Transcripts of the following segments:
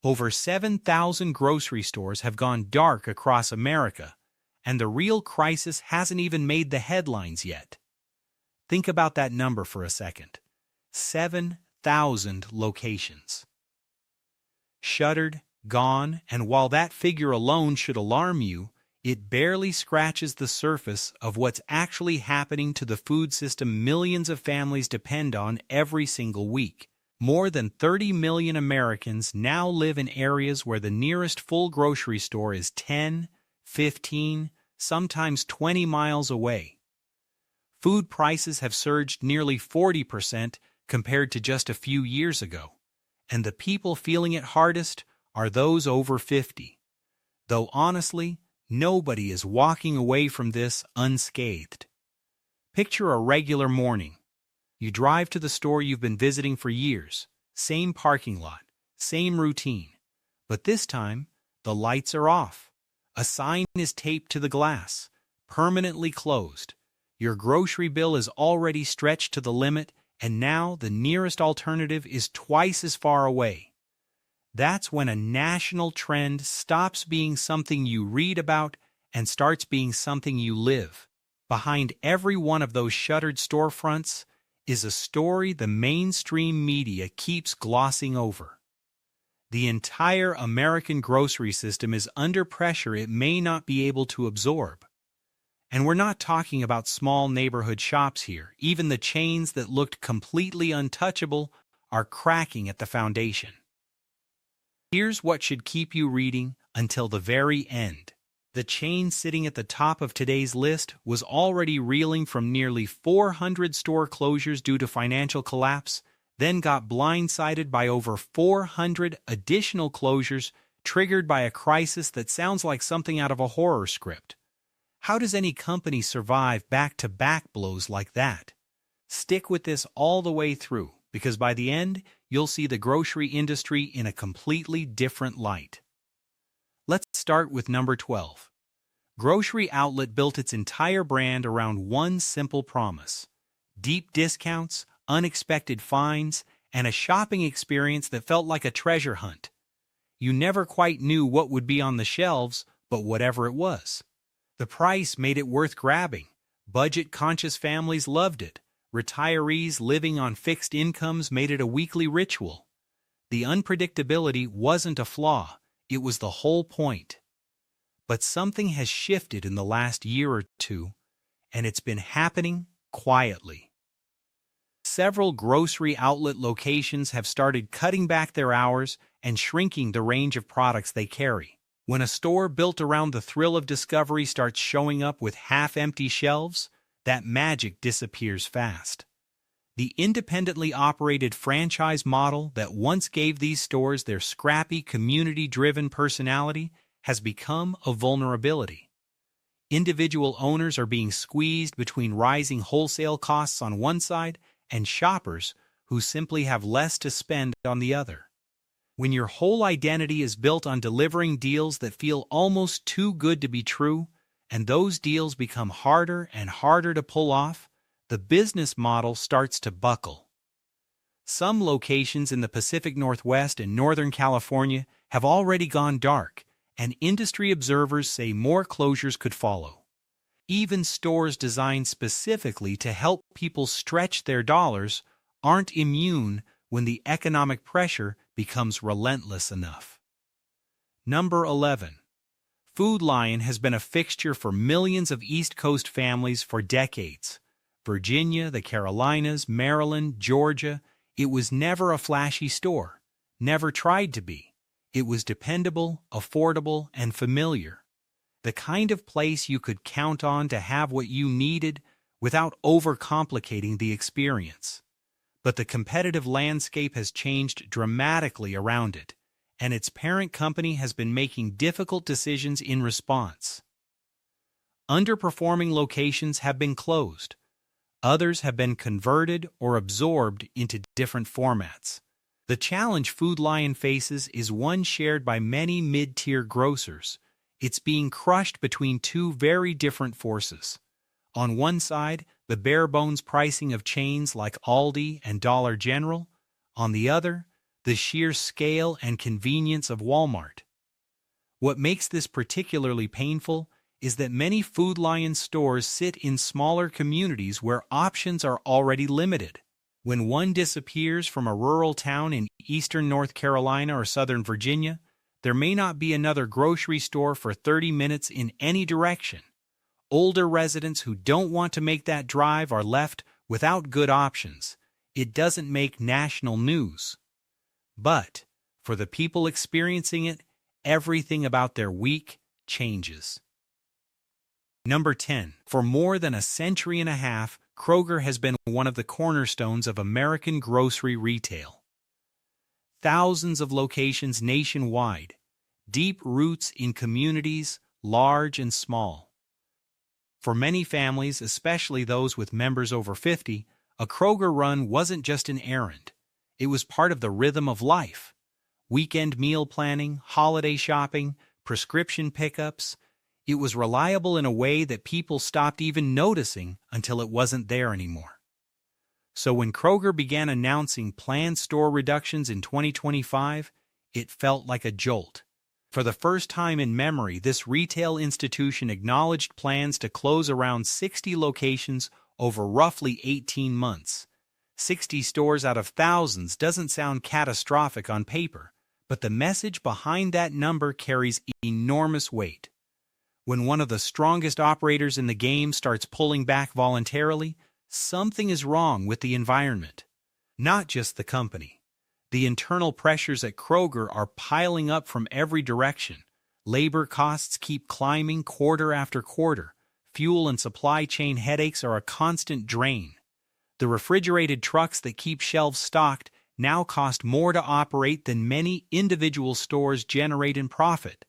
Over 7,000 grocery stores have gone dark across America, and the real crisis hasn't even made the headlines yet. Think about that number for a second. 7,000 locations. Shuttered, gone, and while that figure alone should alarm you, it barely scratches the surface of what's actually happening to the food system millions of families depend on every single week. More than 30 million Americans now live in areas where the nearest full grocery store is 10, 15, sometimes 20 miles away. Food prices have surged nearly 40% compared to just a few years ago, and the people feeling it hardest are those over 50. Though honestly, nobody is walking away from this unscathed. Picture a regular morning. You drive to the store you've been visiting for years, same parking lot, same routine. But this time, the lights are off. A sign is taped to the glass, permanently closed. Your grocery bill is already stretched to the limit, and now the nearest alternative is twice as far away. That's when a national trend stops being something you read about and starts being something you live. Behind every one of those shuttered storefronts is a story the mainstream media keeps glossing over. The entire American grocery system is under pressure it may not be able to absorb. And we're not talking about small neighborhood shops here. Even the chains that looked completely untouchable are cracking at the foundation. Here's what should keep you reading until the very end. The chain sitting at the top of today's list was already reeling from nearly 400 store closures due to financial collapse, then got blindsided by over 400 additional closures triggered by a crisis that sounds like something out of a horror script. How does any company survive back-to-back blows like that? Stick with this all the way through, because by the end, you'll see the grocery industry in a completely different light. Let's start with number 12. Grocery Outlet built its entire brand around one simple promise: deep discounts, unexpected finds, and a shopping experience that felt like a treasure hunt. You never quite knew what would be on the shelves, but whatever it was. The price made it worth grabbing. Budget-conscious families loved it. Retirees living on fixed incomes made it a weekly ritual. The unpredictability wasn't a flaw, it was the whole point. But something has shifted in the last year or two, and it's been happening quietly. Several grocery outlet locations have started cutting back their hours and shrinking the range of products they carry. When a store built around the thrill of discovery starts showing up with half-empty shelves, that magic disappears fast. The independently operated franchise model that once gave these stores their scrappy, community-driven personality has become a vulnerability. Individual owners are being squeezed between rising wholesale costs on one side and shoppers who simply have less to spend on the other. When your whole identity is built on delivering deals that feel almost too good to be true, and those deals become harder and harder to pull off, the business model starts to buckle. Some locations in the Pacific Northwest and Northern California have already gone dark, and industry observers say more closures could follow. Even stores designed specifically to help people stretch their dollars aren't immune when the economic pressure becomes relentless enough. Number 11. Food Lion has been a fixture for millions of East Coast families for decades. Virginia, the Carolinas, Maryland, Georgia, it was never a flashy store, never tried to be. It was dependable, affordable, and familiar. The kind of place you could count on to have what you needed without overcomplicating the experience. But the competitive landscape has changed dramatically around it, and its parent company has been making difficult decisions in response. Underperforming locations have been closed. Others have been converted or absorbed into different formats. The challenge Food Lion faces is one shared by many mid-tier grocers. It's being crushed between two very different forces. On one side, the bare-bones pricing of chains like Aldi and Dollar General. On the other, the sheer scale and convenience of Walmart. What makes this particularly painful is that many Food Lion stores sit in smaller communities where options are already limited. When one disappears from a rural town in eastern North Carolina or southern Virginia, there may not be another grocery store for 30 minutes in any direction. Older residents who don't want to make that drive are left without good options. It doesn't make national news. But for the people experiencing it, everything about their week changes. Number 10. For more than a century and a half, Kroger has been one of the cornerstones of American grocery retail. Thousands of locations nationwide, deep roots in communities, large and small. For many families, especially those with members over 50, a Kroger run wasn't just an errand. It was part of the rhythm of life. Weekend meal planning, holiday shopping, prescription pickups. It was reliable in a way that people stopped even noticing until it wasn't there anymore. So when Kroger began announcing planned store reductions in 2025, it felt like a jolt. For the first time in memory, this retail institution acknowledged plans to close around 60 locations over roughly 18 months. 60 stores out of thousands doesn't sound catastrophic on paper, but the message behind that number carries enormous weight. When one of the strongest operators in the game starts pulling back voluntarily, something is wrong with the environment. Not just the company. The internal pressures at Kroger are piling up from every direction. Labor costs keep climbing quarter after quarter. Fuel and supply chain headaches are a constant drain. The refrigerated trucks that keep shelves stocked now cost more to operate than many individual stores generate in profit.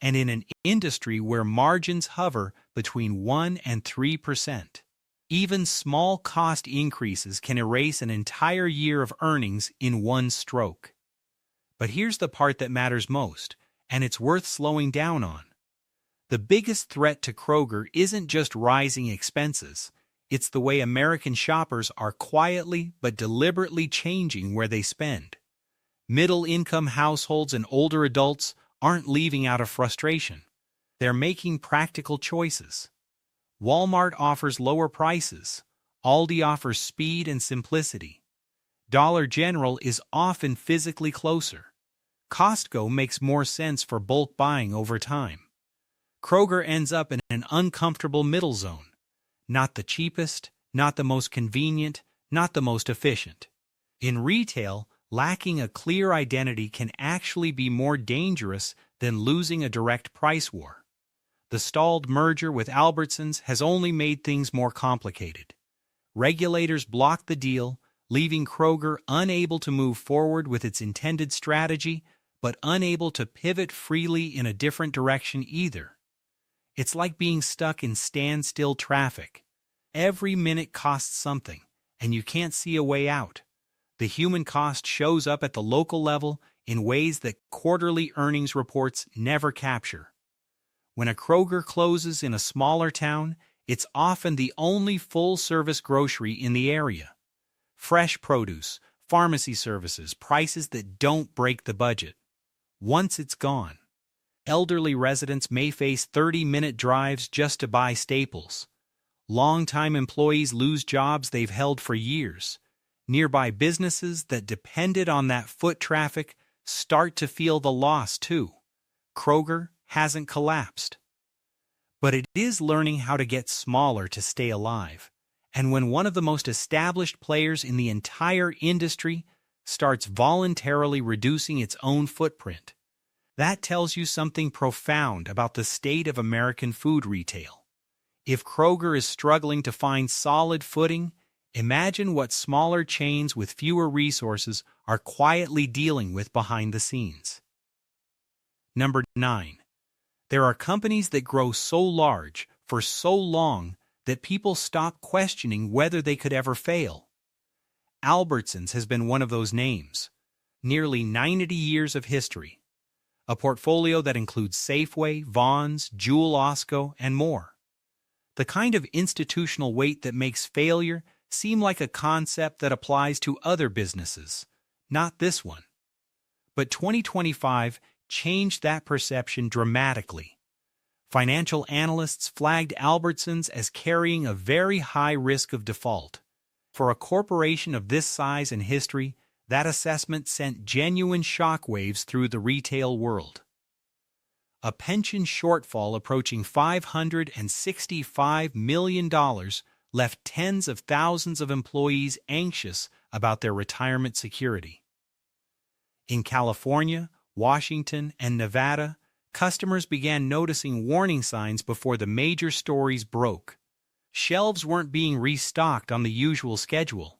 And in an industry where margins hover between 1% and 3%. Even small cost increases can erase an entire year of earnings in one stroke. But here's the part that matters most, and it's worth slowing down on. The biggest threat to Kroger isn't just rising expenses, it's the way American shoppers are quietly but deliberately changing where they spend. Middle-income households and older adults aren't leaving out of frustration. They're making practical choices. Walmart offers lower prices. Aldi offers speed and simplicity. Dollar General is often physically closer. Costco makes more sense for bulk buying over time. Kroger ends up in an uncomfortable middle zone. Not the cheapest, not the most convenient, not the most efficient. In retail, lacking a clear identity can actually be more dangerous than losing a direct price war. The stalled merger with Albertsons has only made things more complicated. Regulators blocked the deal, leaving Kroger unable to move forward with its intended strategy, but unable to pivot freely in a different direction either. It's like being stuck in standstill traffic. Every minute costs something, and you can't see a way out. The human cost shows up at the local level in ways that quarterly earnings reports never capture. When a Kroger closes in a smaller town, it's often the only full-service grocery in the area. Fresh produce, pharmacy services, prices that don't break the budget. Once it's gone, elderly residents may face 30-minute drives just to buy staples. Long-time employees lose jobs they've held for years. Nearby businesses that depended on that foot traffic start to feel the loss too. Kroger hasn't collapsed. But it is learning how to get smaller to stay alive. And when one of the most established players in the entire industry starts voluntarily reducing its own footprint, that tells you something profound about the state of American food retail. If Kroger is struggling to find solid footing, imagine what smaller chains with fewer resources are quietly dealing with behind the scenes. Number 9. There are companies that grow so large for so long that people stop questioning whether they could ever fail. Albertsons has been one of those names. Nearly 90 years of history. A portfolio that includes Safeway, Vons, Jewel Osco, and more. The kind of institutional weight that makes failure seem like a concept that applies to other businesses, not this one. But 2025 changed that perception dramatically. Financial analysts flagged Albertsons as carrying a very high risk of default. For a corporation of this size and history, that assessment sent genuine shockwaves through the retail world. A pension shortfall approaching $565 million left tens of thousands of employees anxious about their retirement security. In California, Washington, and Nevada, customers began noticing warning signs before the major stories broke. Shelves weren't being restocked on the usual schedule.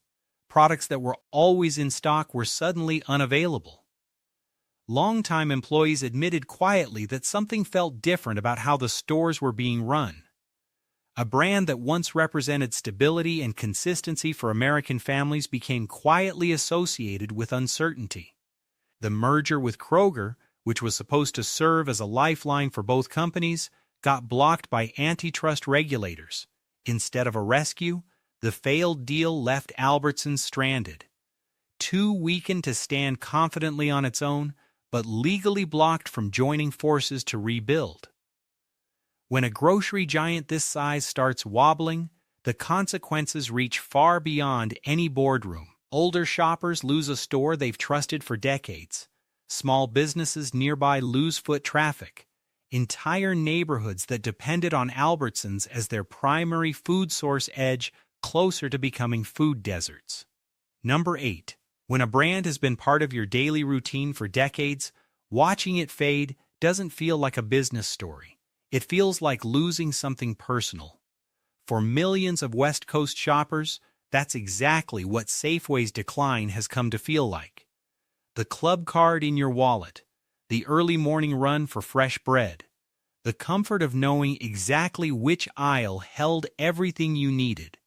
Products that were always in stock were suddenly unavailable. Longtime employees admitted quietly that something felt different about how the stores were being run. A brand that once represented stability and consistency for American families became quietly associated with uncertainty. The merger with Kroger, which was supposed to serve as a lifeline for both companies, got blocked by antitrust regulators. Instead of a rescue, the failed deal left Albertsons stranded. Too weakened to stand confidently on its own, but legally blocked from joining forces to rebuild. When a grocery giant this size starts wobbling, the consequences reach far beyond any boardroom. Older shoppers lose a store they've trusted for decades. Small businesses nearby lose foot traffic. Entire neighborhoods that depended on Albertsons as their primary food source edge closer to becoming food deserts. Number 8. When a brand has been part of your daily routine for decades, watching it fade doesn't feel like a business story. It feels like losing something personal. For millions of West Coast shoppers, that's exactly what Safeway's decline has come to feel like. The club card in your wallet, the early morning run for fresh bread, the comfort of knowing exactly which aisle held everything you needed.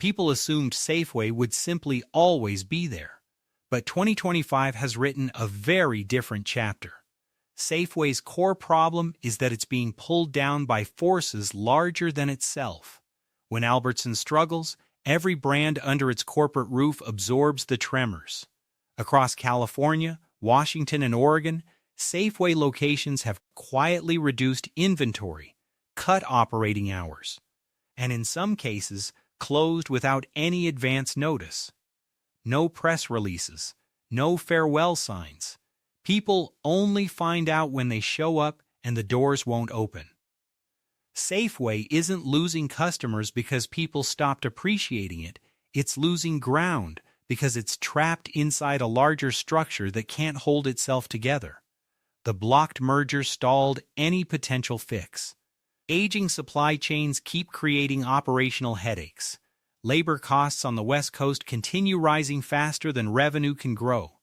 People assumed Safeway would simply always be there. But 2025 has written a very different chapter. Safeway's core problem is that it's being pulled down by forces larger than itself. When Albertsons struggles, every brand under its corporate roof absorbs the tremors. Across California, Washington, and Oregon, Safeway locations have quietly reduced inventory, cut operating hours, and in some cases, closed without any advance notice. No press releases, no farewell signs. People only find out when they show up and the doors won't open. Safeway isn't losing customers because people stopped appreciating it. It's losing ground because it's trapped inside a larger structure that can't hold itself together. The blocked merger stalled any potential fix. Aging supply chains keep creating operational headaches. Labor costs on the West Coast continue rising faster than revenue can grow.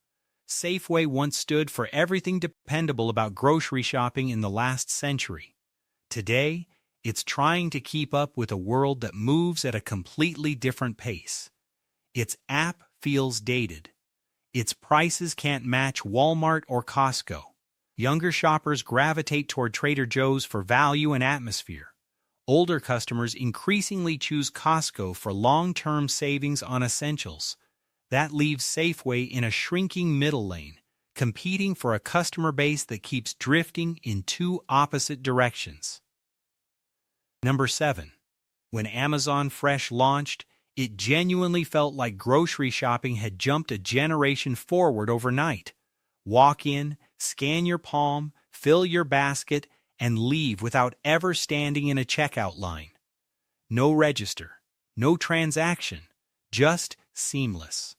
Safeway once stood for everything dependable about grocery shopping in the last century. Today, it's trying to keep up with a world that moves at a completely different pace. Its app feels dated. Its prices can't match Walmart or Costco. Younger shoppers gravitate toward Trader Joe's for value and atmosphere. Older customers increasingly choose Costco for long-term savings on essentials. That leaves Safeway in a shrinking middle lane, competing for a customer base that keeps drifting in two opposite directions. Number 7. When Amazon Fresh launched, it genuinely felt like grocery shopping had jumped a generation forward overnight. Walk in, scan your palm, fill your basket, and leave without ever standing in a checkout line. No register, no transaction, just seamless.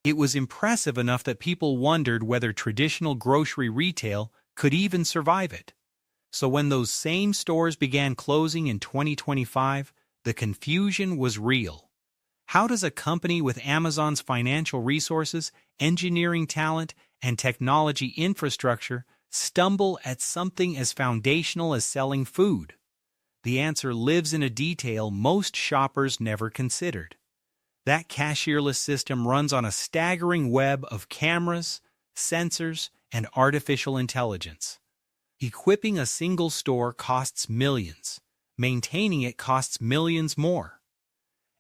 It was impressive enough that people wondered whether traditional grocery retail could even survive it. So when those same stores began closing in 2025, the confusion was real. How does a company with Amazon's financial resources, engineering talent, and technology infrastructure stumble at something as foundational as selling food? The answer lives in a detail most shoppers never considered. That cashierless system runs on a staggering web of cameras, sensors, and artificial intelligence. Equipping a single store costs millions. Maintaining it costs millions more.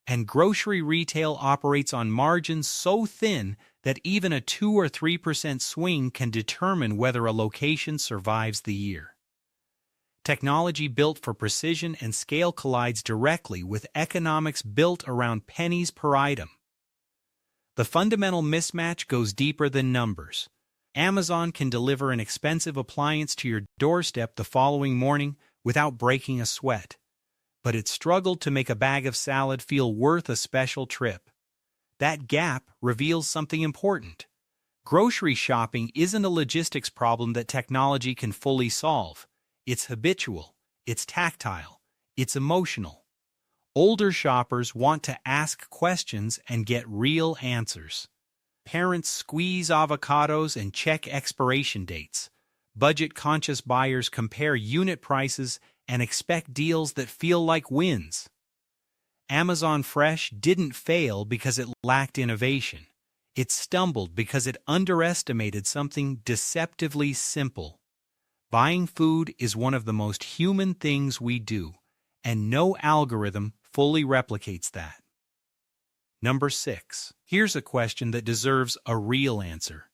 And grocery retail operates on margins so thin that even a 2 or 3% swing can determine whether a location survives the year. Technology built for precision and scale collides directly with economics built around pennies per item. The fundamental mismatch goes deeper than numbers. Amazon can deliver an expensive appliance to your doorstep the following morning without breaking a sweat, but it struggled to make a bag of salad feel worth a special trip. That gap reveals something important. Grocery shopping isn't a logistics problem that technology can fully solve. It's habitual, it's tactile, it's emotional. Older shoppers want to ask questions and get real answers. Parents squeeze avocados and check expiration dates. Budget-conscious buyers compare unit prices and expect deals that feel like wins. Amazon Fresh didn't fail because it lacked innovation. It stumbled because it underestimated something deceptively simple. Buying food is one of the most human things we do, and no algorithm fully replicates that. Number 6. Here's a question that deserves a real answer.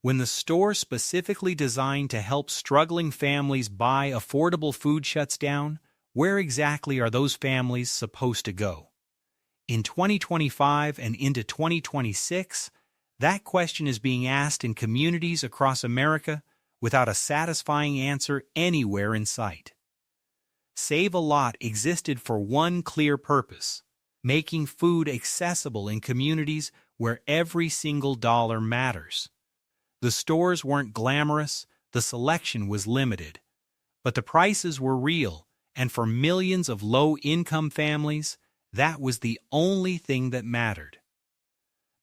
When the store specifically designed to help struggling families buy affordable food shuts down, where exactly are those families supposed to go? In 2025 and into 2026, that question is being asked in communities across America without a satisfying answer anywhere in sight. Save a Lot existed for one clear purpose: making food accessible in communities where every single dollar matters. The stores weren't glamorous, the selection was limited, but the prices were real, and for millions of low-income families, that was the only thing that mattered.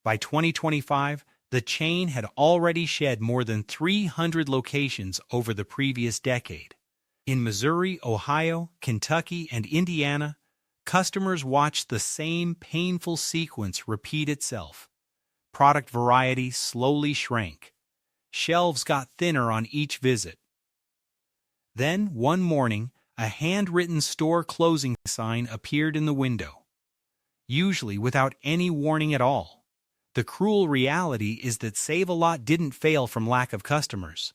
By 2025, the chain had already shed more than 300 locations over the previous decade. In Missouri, Ohio, Kentucky, and Indiana, customers watched the same painful sequence repeat itself. Product variety slowly shrank. Shelves got thinner on each visit. Then, one morning, a handwritten store closing sign appeared in the window. Usually without any warning at all. The cruel reality is that Save a Lot didn't fail from lack of customers.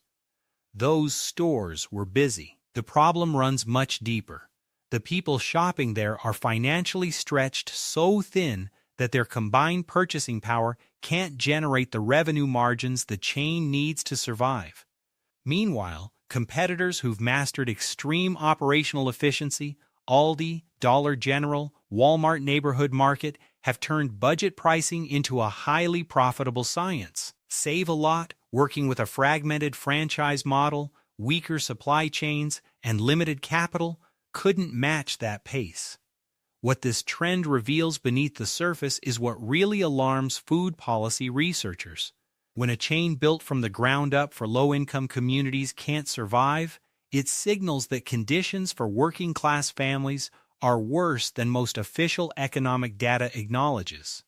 Those stores were busy. The problem runs much deeper. The people shopping there are financially stretched so thin that their combined purchasing power can't generate the revenue margins the chain needs to survive. Meanwhile, competitors who've mastered extreme operational efficiency, Aldi, Dollar General, Walmart Neighborhood Market, have turned budget pricing into a highly profitable science. Save a Lot, working with a fragmented franchise model, weaker supply chains, and limited capital, couldn't match that pace. What this trend reveals beneath the surface is what really alarms food policy researchers. When a chain built from the ground up for low-income communities can't survive, it signals that conditions for working-class families are worse than most official economic data acknowledges.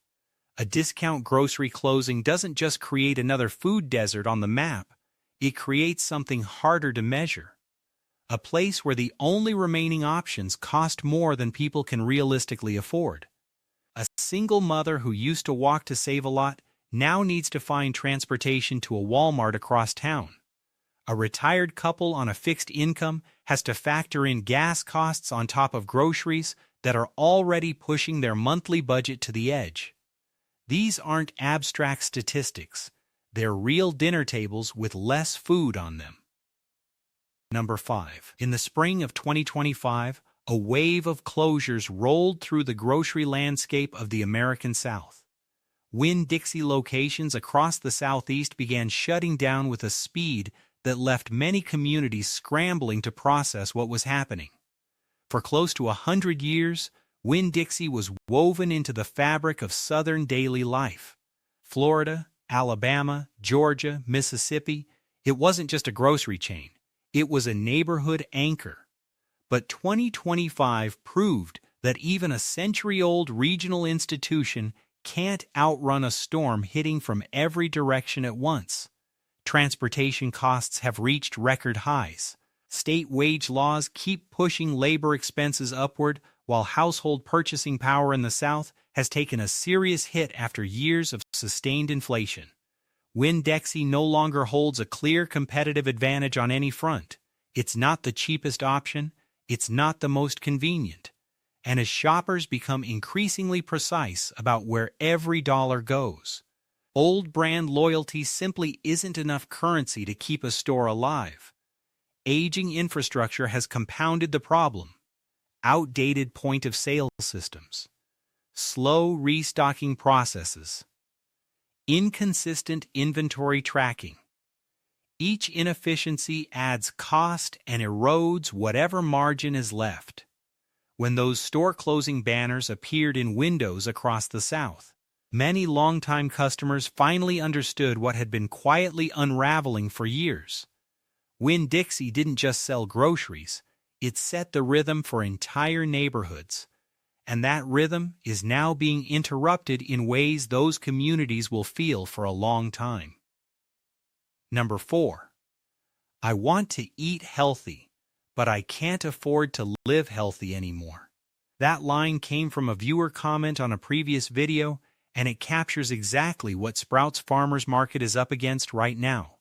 A discount grocery closing doesn't just create another food desert on the map, it creates something harder to measure. A place where the only remaining options cost more than people can realistically afford. A single mother who used to walk to Save a Lot now needs to find transportation to a Walmart across town. A retired couple on a fixed income has to factor in gas costs on top of groceries that are already pushing their monthly budget to the edge. These aren't abstract statistics. They're real dinner tables with less food on them. Number 5. In the spring of 2025, a wave of closures rolled through the grocery landscape of the American South. Winn-Dixie locations across the Southeast began shutting down with a speed that left many communities scrambling to process what was happening. For close to 100 years, Winn-Dixie was woven into the fabric of Southern daily life. Florida, Alabama, Georgia, Mississippi, it wasn't just a grocery chain. It was a neighborhood anchor. But 2025 proved that even a century-old regional institution can't outrun a storm hitting from every direction at once. Transportation costs have reached record highs. State wage laws keep pushing labor expenses upward, while household purchasing power in the South has taken a serious hit after years of sustained inflation. Winn-Dixie no longer holds a clear competitive advantage on any front. It's not the cheapest option, it's not the most convenient. And as shoppers become increasingly precise about where every dollar goes, old brand loyalty simply isn't enough currency to keep a store alive. Aging infrastructure has compounded the problem. Outdated point-of-sale systems, slow restocking processes, inconsistent inventory tracking. Each inefficiency adds cost and erodes whatever margin is left. When those store-closing banners appeared in windows across the South, many longtime customers finally understood what had been quietly unraveling for years. Winn-Dixie didn't just sell groceries, it set the rhythm for entire neighborhoods. And that rhythm is now being interrupted in ways those communities will feel for a long time. Number 4. I want to eat healthy, but I can't afford to live healthy anymore. That line came from a viewer comment on a previous video, and it captures exactly what Sprouts Farmers Market is up against right now.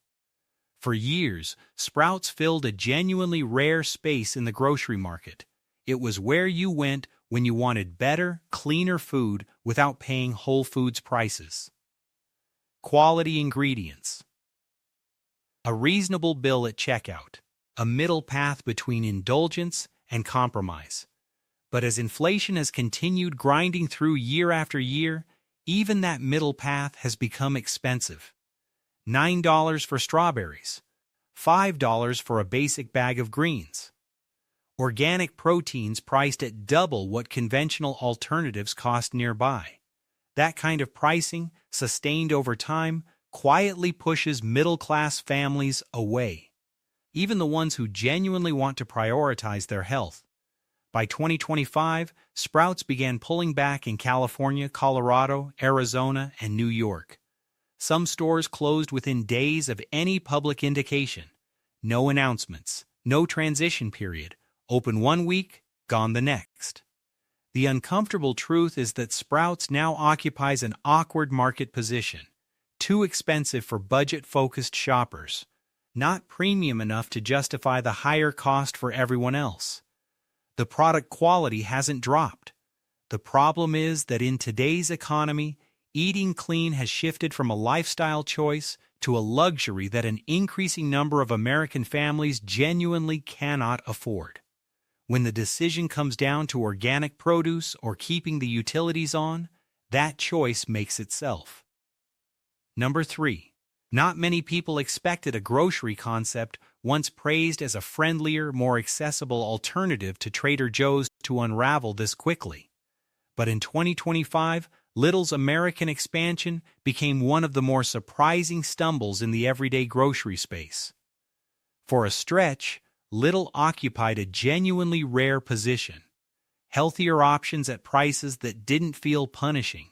For years, Sprouts filled a genuinely rare space in the grocery market. It was where you went when you wanted better, cleaner food without paying Whole Foods prices. Quality ingredients. A reasonable bill at checkout. A middle path between indulgence and compromise. But as inflation has continued grinding through year after year, even that middle path has become expensive. $9 for strawberries, $5 for a basic bag of greens. Organic proteins priced at double what conventional alternatives cost nearby. That kind of pricing, sustained over time, quietly pushes middle-class families away, even the ones who genuinely want to prioritize their health. By 2025, Sprouts began pulling back in California, Colorado, Arizona, and New York. Some stores closed within days of any public indication. No announcements, no transition period. Open one week, gone the next. The uncomfortable truth is that Sprouts now occupies an awkward market position. Too expensive for budget-focused shoppers. Not premium enough to justify the higher cost for everyone else. The product quality hasn't dropped. The problem is that in today's economy, eating clean has shifted from a lifestyle choice to a luxury that an increasing number of American families genuinely cannot afford. When the decision comes down to organic produce or keeping the utilities on, that choice makes itself. Number 3. Not many people expected a grocery concept once praised as a friendlier, more accessible alternative to Trader Joe's to unravel this quickly. But in 2025, Lidl's American expansion became one of the more surprising stumbles in the everyday grocery space. For a stretch, Lidl occupied a genuinely rare position. Healthier options at prices that didn't feel punishing.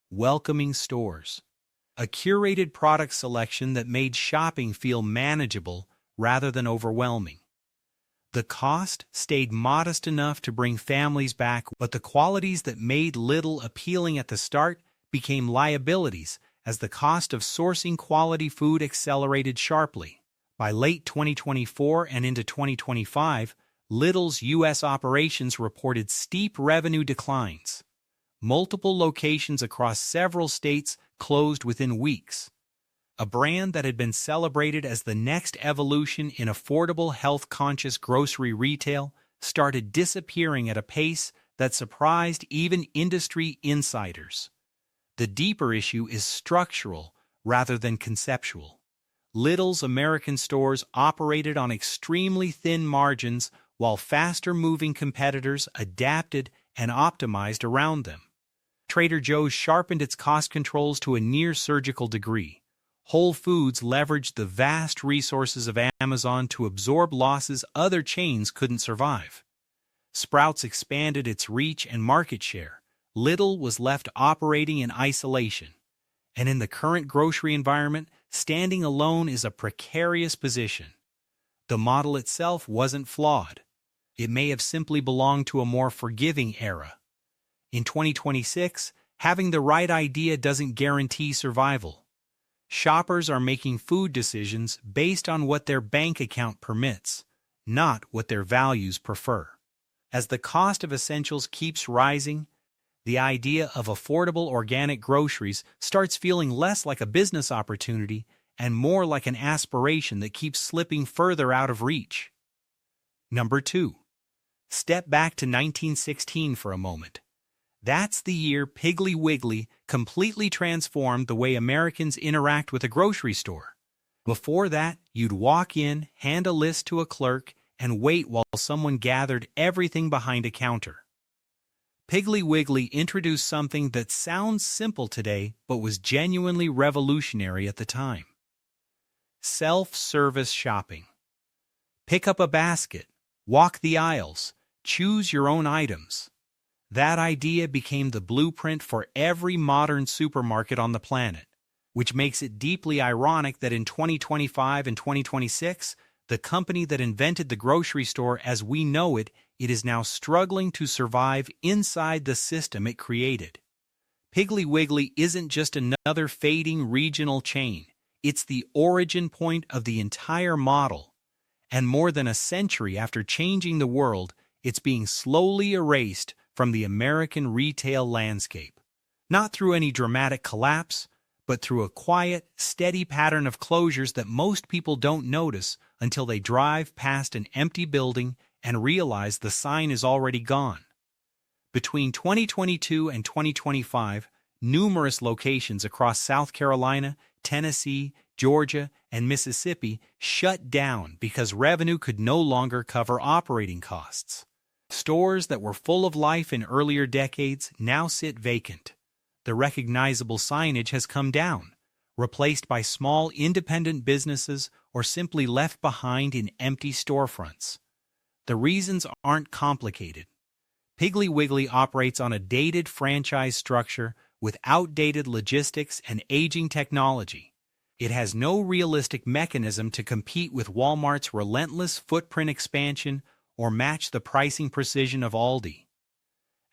Welcoming stores. A curated product selection that made shopping feel manageable rather than overwhelming. The cost stayed modest enough to bring families back, but the qualities that made Lidl appealing at the start became liabilities as the cost of sourcing quality food accelerated sharply. By late 2024 and into 2025, Lidl's U.S. operations reported steep revenue declines. Multiple locations across several states closed within weeks. A brand that had been celebrated as the next evolution in affordable, health-conscious grocery retail started disappearing at a pace that surprised even industry insiders. The deeper issue is structural rather than conceptual. Lidl's American stores operated on extremely thin margins while faster-moving competitors adapted and optimized around them. Trader Joe's sharpened its cost controls to a near-surgical degree. Whole Foods leveraged the vast resources of Amazon to absorb losses other chains couldn't survive. Sprouts expanded its reach and market share. Lidl was left operating in isolation. And in the current grocery environment, standing alone is a precarious position. The model itself wasn't flawed. It may have simply belonged to a more forgiving era. In 2026, having the right idea doesn't guarantee survival. Shoppers are making food decisions based on what their bank account permits, not what their values prefer. As the cost of essentials keeps rising, the idea of affordable organic groceries starts feeling less like a business opportunity and more like an aspiration that keeps slipping further out of reach. Number 2. Step back to 1916 for a moment. That's the year Piggly Wiggly completely transformed the way Americans interact with a grocery store. Before that, you'd walk in, hand a list to a clerk, and wait while someone gathered everything behind a counter. Piggly Wiggly introduced something that sounds simple today but was genuinely revolutionary at the time. Self-service shopping. Pick up a basket, walk the aisles, choose your own items. That idea became the blueprint for every modern supermarket on the planet, which makes it deeply ironic that in 2025 and 2026, the company that invented the grocery store as we know it is now struggling to survive inside the system it created. Piggly Wiggly isn't just another fading regional chain. It's the origin point of the entire model. And more than a century after changing the world, it's being slowly erased from the American retail landscape. Not through any dramatic collapse, but through a quiet, steady pattern of closures that most people don't notice until they drive past an empty building and realize the sign is already gone. Between 2022 and 2025, numerous locations across South Carolina, Tennessee, Georgia, and Mississippi shut down because revenue could no longer cover operating costs. Stores that were full of life in earlier decades now sit vacant. The recognizable signage has come down, replaced by small independent businesses or simply left behind in empty storefronts. The reasons aren't complicated. Piggly Wiggly operates on a dated franchise structure with outdated logistics and aging technology. It has no realistic mechanism to compete with Walmart's relentless footprint expansion or match the pricing precision of Aldi.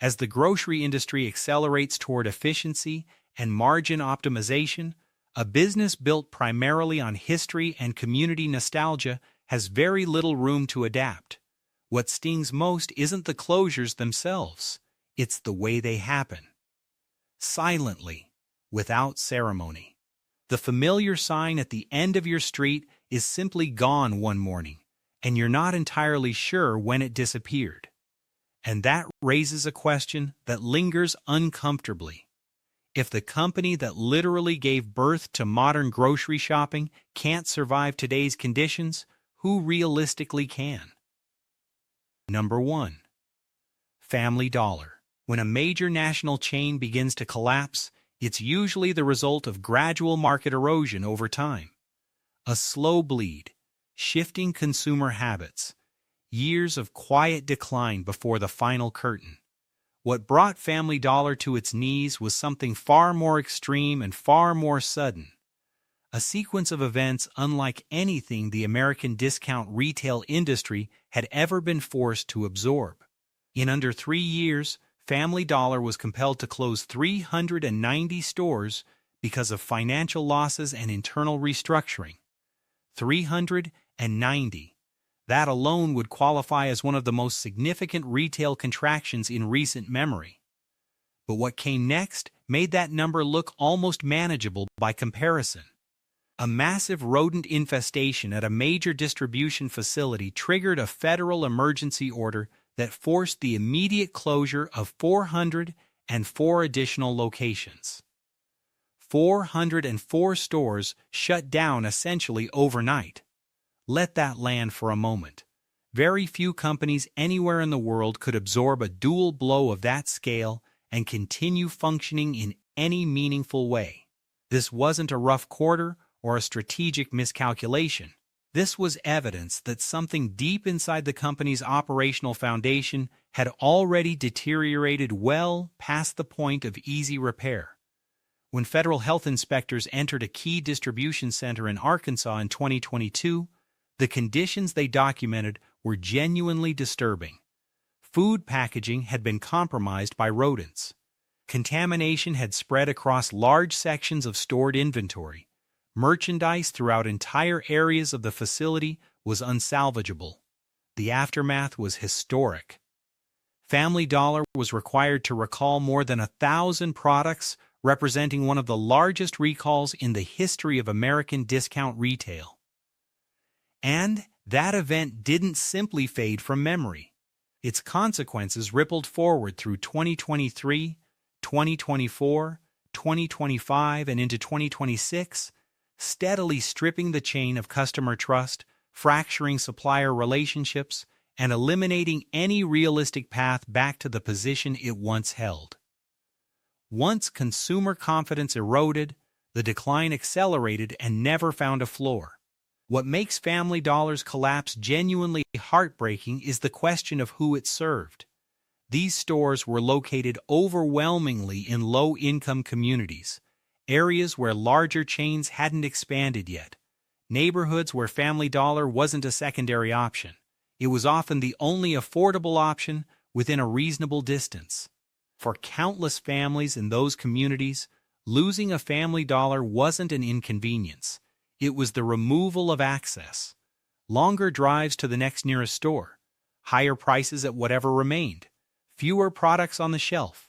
As the grocery industry accelerates toward efficiency and margin optimization, a business built primarily on history and community nostalgia has very little room to adapt. What stings most isn't the closures themselves, it's the way they happen. Silently, without ceremony. The familiar sign at the end of your street is simply gone one morning, and you're not entirely sure when it disappeared. And that raises a question that lingers uncomfortably. If the company that literally gave birth to modern grocery shopping can't survive today's conditions, who realistically can? Number 1. Family Dollar. When a major national chain begins to collapse, it's usually the result of gradual market erosion over time. A slow bleed, shifting consumer habits, years of quiet decline before the final curtain. What brought Family Dollar to its knees was something far more extreme and far more sudden. A sequence of events unlike anything the American discount retail industry had ever been forced to absorb. In under 3 years, Family Dollar was compelled to close 390 stores because of financial losses and internal restructuring. 390. That alone would qualify as one of the most significant retail contractions in recent memory. But what came next made that number look almost manageable by comparison. A massive rodent infestation at a major distribution facility triggered a federal emergency order that forced the immediate closure of 404 additional locations. 404 stores shut down essentially overnight. Let that land for a moment. Very few companies anywhere in the world could absorb a dual blow of that scale and continue functioning in any meaningful way. This wasn't a rough quarter or a strategic miscalculation. This was evidence that something deep inside the company's operational foundation had already deteriorated well past the point of easy repair. When federal health inspectors entered a key distribution center in Arkansas in 2022, the conditions they documented were genuinely disturbing. Food packaging had been compromised by rodents. Contamination had spread across large sections of stored inventory. Merchandise throughout entire areas of the facility was unsalvageable. The aftermath was historic. Family Dollar was required to recall more than 1,000 products, representing one of the largest recalls in the history of American discount retail. And that event didn't simply fade from memory. Its consequences rippled forward through 2023, 2024, 2025, and into 2026, steadily stripping the chain of customer trust, fracturing supplier relationships, and eliminating any realistic path back to the position it once held. Once consumer confidence eroded, the decline accelerated and never found a floor. What makes Family Dollar's collapse genuinely heartbreaking is the question of who it served. These stores were located overwhelmingly in low-income communities, areas where larger chains hadn't expanded yet, neighborhoods where Family Dollar wasn't a secondary option. It was often the only affordable option within a reasonable distance. For countless families in those communities, losing a Family Dollar wasn't an inconvenience. It was the removal of access. Longer drives to the next nearest store, higher prices at whatever remained, fewer products on the shelf.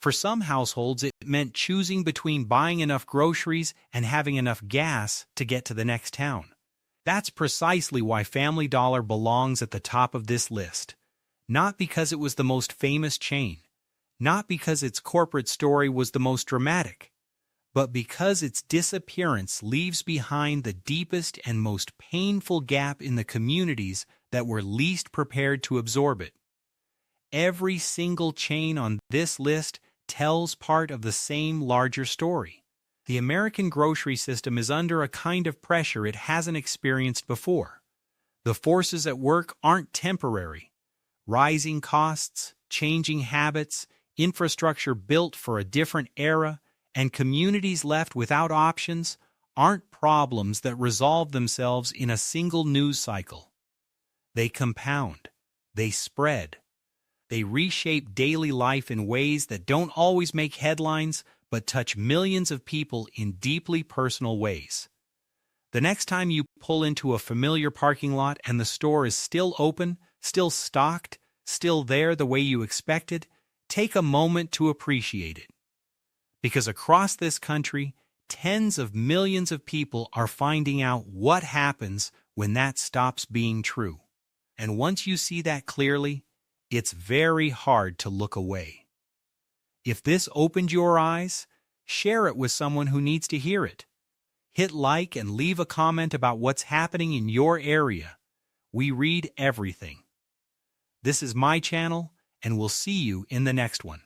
For some households, it meant choosing between buying enough groceries and having enough gas to get to the next town. That's precisely why Family Dollar belongs at the top of this list. Not because it was the most famous chain, not because its corporate story was the most dramatic, but because its disappearance leaves behind the deepest and most painful gap in the communities that were least prepared to absorb it. Every single chain on this list tells part of the same larger story. The American grocery system is under a kind of pressure it hasn't experienced before. The forces at work aren't temporary. Rising costs, changing habits, infrastructure built for a different era, and communities left without options aren't problems that resolve themselves in a single news cycle. They compound. They spread. They reshape daily life in ways that don't always make headlines but touch millions of people in deeply personal ways. The next time you pull into a familiar parking lot and the store is still open, still stocked, still there the way you expected, take a moment to appreciate it. Because across this country, tens of millions of people are finding out what happens when that stops being true. And once you see that clearly, it's very hard to look away. If this opened your eyes, share it with someone who needs to hear it. Hit like and leave a comment about what's happening in your area. We read everything. This is my channel, and we'll see you in the next one.